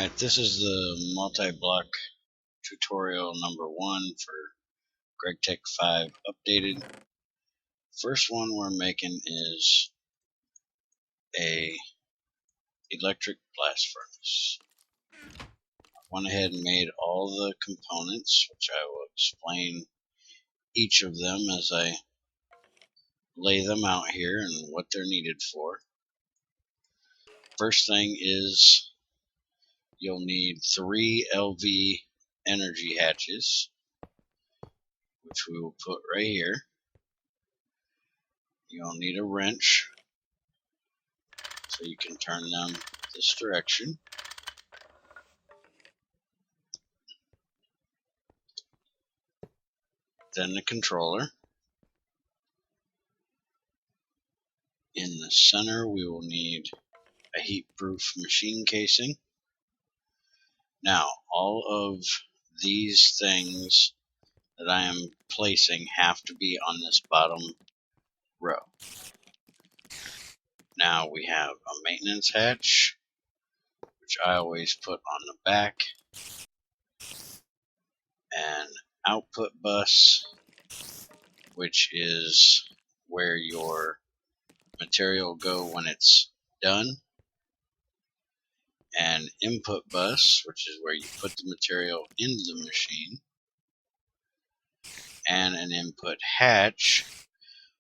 Alright, this is the multi-block tutorial number 1 for Gregtech 5 updated. First one we're making is a electric blast furnace. I went ahead and made all the components, which I will explain each of them as I lay them out here and what they're needed for. First thing is you'll need 3 LV energy hatches, which we will put right here. You'll need a wrench so you can turn them this direction. Then the controller. In the center we will need a heat-proof machine casing. Now all of these things that I am placing have to be on this bottom row. Now we have a maintenance hatch, which I always put on the back, an output bus, which is where your material go when it's done, an input bus, which is where you put the material into the machine, and an input hatch,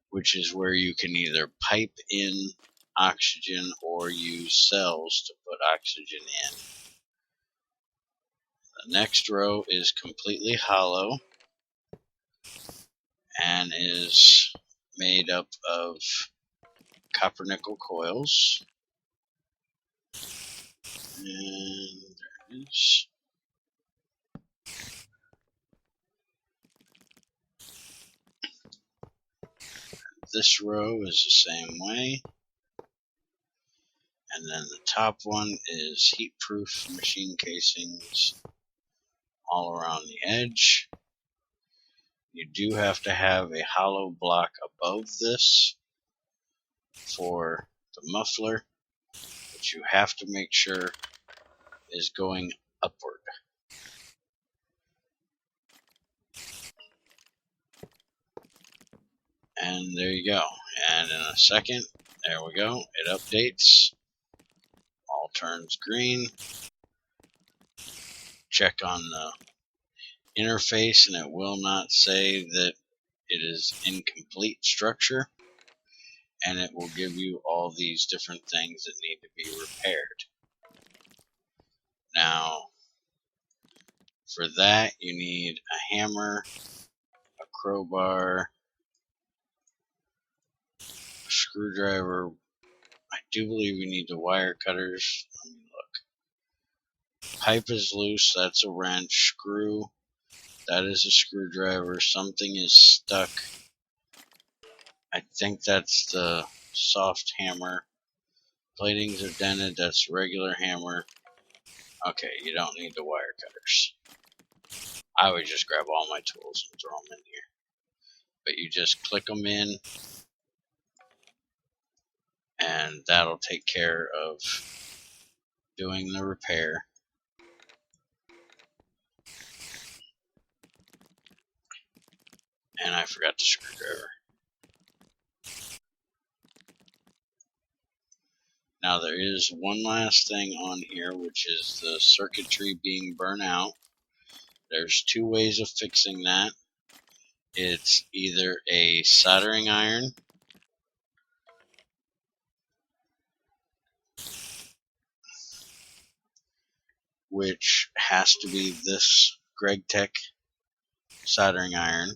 which is where you can either pipe in oxygen or use cells to put oxygen in. The next row is completely hollow and is made up of copper nickel coils. And there it is. This row is the same way. And then the top one is heat-proof machine casings all around the edge. You do have to have a hollow block above this for the muffler, which you have to make sure is going upward. And there you go. And in a second, there we go, it updates. All turns green. Check on the interface and it will not say that it is incomplete structure, and it will give you all these different things that need to be repaired. Now for that you need a hammer, a crowbar, a screwdriver. I do believe we need the wire cutters. Let me look. Pipe is loose, that's a wrench. Screw, that is a screwdriver. Something is stuck. I think that's the soft hammer. Platings are dented, that's a regular hammer. Okay, you don't need the wire cutters. I would just grab all my tools and throw them in here. But you just click them in, and that'll take care of doing the repair. And I forgot the screwdriver. Now there is one last thing on here, which is the circuitry being burnt out. There's 2 ways of fixing that. It's either a soldering iron, which has to be this Gregtech soldering iron,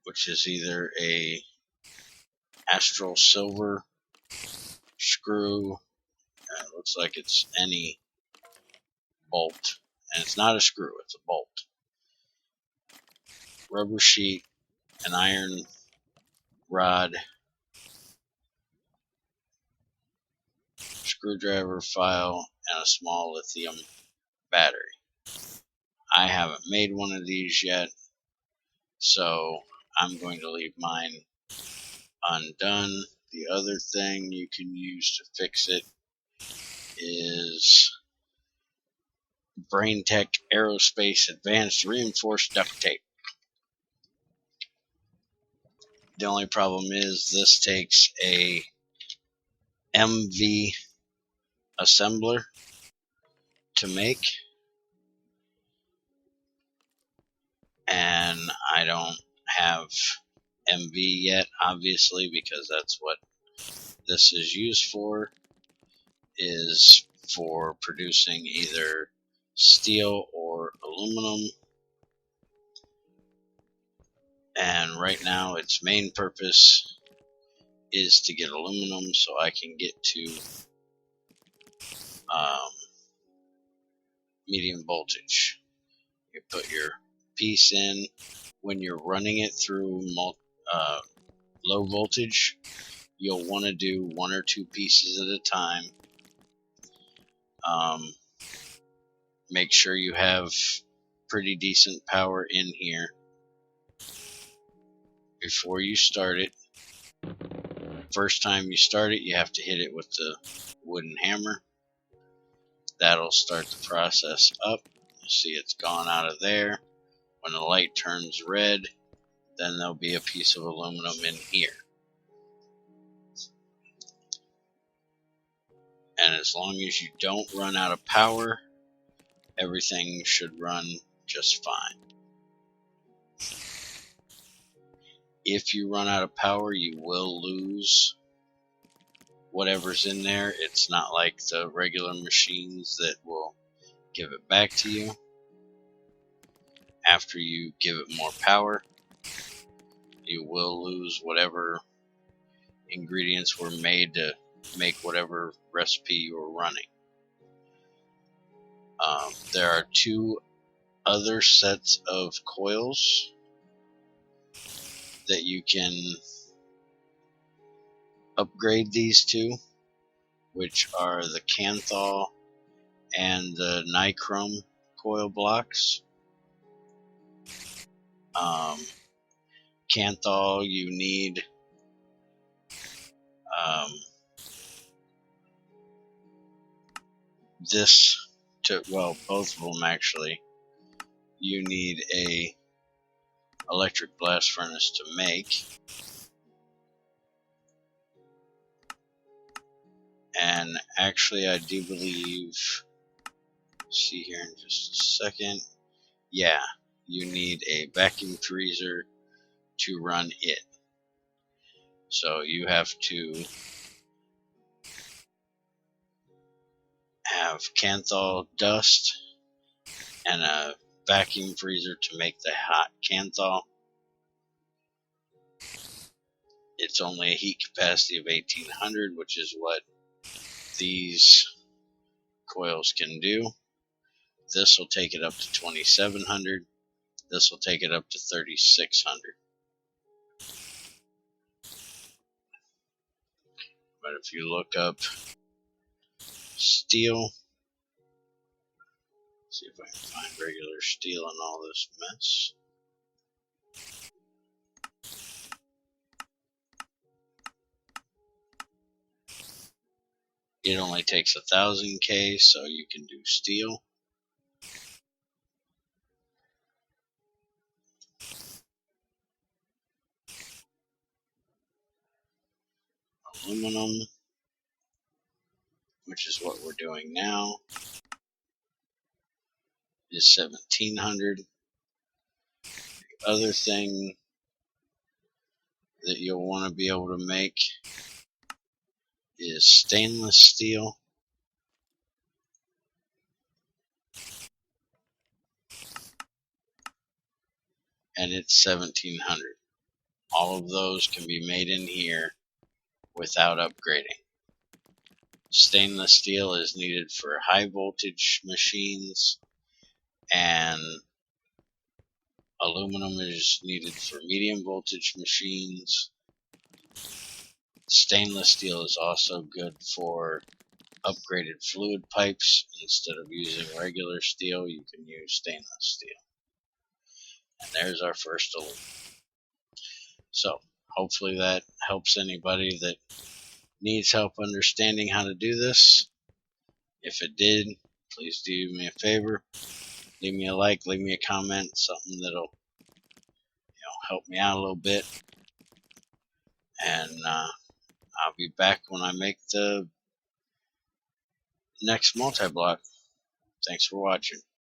which is either a Astral silver screw. It looks like it's any bolt, and it's not a screw, it's a bolt. Rubber sheet, an iron rod, screwdriver file, and a small lithium battery. I haven't made one of these yet, so I'm going to leave mine undone. The other thing you can use to fix it is Gregtech Aerospace Advanced Reinforced Duct Tape. The only problem is this takes a MV assembler to make, and I don't have MV yet, obviously, because that's what this is used for, is for producing either steel or aluminum. And right now its main purpose is to get aluminum so I can get to medium voltage. You put your piece in. When you're running it through low voltage, you'll want to do 1 or 2 pieces at a time. Make sure you have pretty decent power in here before you start it. First time you start it, you have to hit it with the wooden hammer. That'll start the process up. You see it's gone out of there. When the light turns red, then there'll be a piece of aluminum in here. And as long as you don't run out of power, everything should run just fine. If you run out of power, you will lose whatever's in there. It's not like the regular machines that will give it back to you after you give it more power. You will lose whatever ingredients were made to make whatever recipe you were running. There are 2 other sets of coils that you can upgrade these to, which are the Kanthal and the nichrome coil blocks. Kanthal, you need this to, well, both of them actually, you need a electric blast furnace to make. And actually, I do believe, see here in just a second, yeah, you need a vacuum freezer to run it. So you have to have Kanthal dust and a vacuum freezer to make the hot Kanthal. It's only a heat capacity of 1800, which is what these coils can do. This will take it up to 2700. This will take it up to 3600. But if you look up steel, see if I can find regular steel in all this mess. It only takes 1000 K, so you can do steel. Aluminum, which is what we're doing now, is 1700. The other thing that you'll want to be able to make is stainless steel. And it's 1700. All of those can be made in here without upgrading. Stainless steel is needed for high voltage machines, and aluminum is needed for medium voltage machines. Stainless steel is also good for upgraded fluid pipes. Instead of using regular steel, you can use stainless steel. And there's our first aluminum. So hopefully that helps anybody that needs help understanding how to do this. If it did, please do me a favor. Leave me a like, leave me a comment, something that'll help me out a little bit. And I'll be back when I make the next multi-block. Thanks for watching.